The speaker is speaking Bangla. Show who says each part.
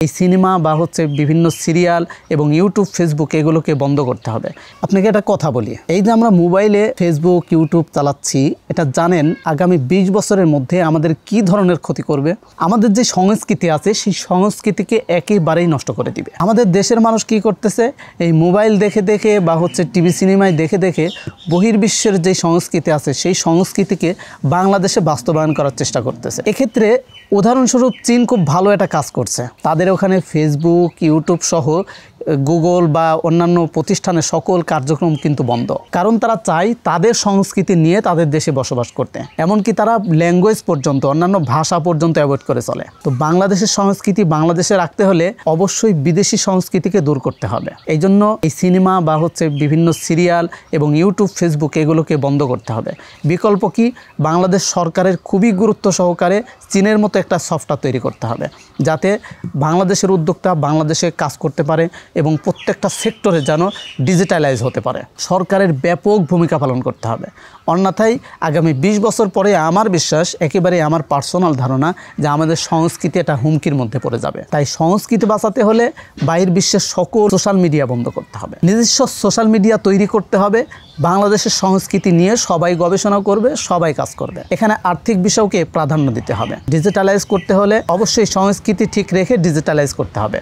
Speaker 1: এই সিনেমা বা বিভিন্ন সিরিয়াল এবং ইউটিউব ফেসবুক এগুলোকে বন্ধ করতে হবে। আপনাকে একটা কথা বলি, এই যে আমরা মোবাইলে ফেসবুক ইউটিউব চালাচ্ছি, এটা জানেন আগামী 20 বছরের মধ্যে আমাদের কি ধরনের ক্ষতি করবে। আমাদের যে সংস্কৃতি আছে সেই সংস্কৃতিকে একেবারেই নষ্ট করে দিবে। আমাদের দেশের মানুষ কি করতেছে, এই মোবাইল দেখে দেখে বা টিভি সিনেমায় দেখে দেখে বহির্বিশ্বের যে সংস্কৃতি আছে সেই সংস্কৃতিকে বাংলাদেশে বাস্তবায়ন করার চেষ্টা করতেছে। এক্ষেত্রে উদাহরণস্বরূপ চীন খুব ভালো একটা কাজ করছে। তাদের ওখানে ফেসবুক ইউটিউব সহ গুগল বা অন্যান্য প্রতিষ্ঠানের সকল কার্যক্রম কিন্তু বন্ধ, কারণ তারা চায় তাদের সংস্কৃতি নিয়ে তাদের দেশে বসবাস করতে। এমনকি তারা ল্যাঙ্গুয়েজ পর্যন্ত, অন্যান্য ভাষা পর্যন্ত অ্যাভয়েড করে চলে। তো বাংলাদেশের সংস্কৃতি বাংলাদেশে রাখতে হলে অবশ্যই বিদেশি সংস্কৃতিকে দূর করতে হবে। এই জন্য এই সিনেমা বা বিভিন্ন সিরিয়াল এবং ইউটিউব ফেসবুক এগুলোকে বন্ধ করতে হবে। বিকল্প কি, বাংলাদেশ সরকারের খুবই গুরুত্ব সহকারে চীনের মতো একটা সফটওয়্যার তৈরি করতে হবে, যাতে বাংলাদেশের উদ্যোক্তা বাংলাদেশে কাজ করতে পারে এবং প্রত্যেকটা সেক্টরে যেন ডিজিটালাইজ হতে পারে। সরকারের ব্যাপক ভূমিকা পালন করতে হবে। অন্যথায় আগামী 20 বছর পরে আমার বিশ্বাস, একেবারে আমার পার্সোনাল ধারণা, যে আমাদের সংস্কৃতি একটা হুমকির মধ্যে পড়ে যাবে। তাই সংস্কৃতি বাঁচাতে হলে বাইরের বিশ্বের সকল সোশ্যাল মিডিয়া বন্ধ করতে হবে, নিজস্ব সোশ্যাল মিডিয়া তৈরি করতে হবে। বাংলাদেশের সংস্কৃতি নিয়ে সবাই গবেষণা করবে, সবাই কাজ করবে। এখানে আর্থিক বিষয়কে প্রাধান্য দিতে হবে। ডিজিটালাইজ করতে হলে অবশ্যই সংস্কৃতি ঠিক রেখে ডিজিটালাইজ করতে হবে।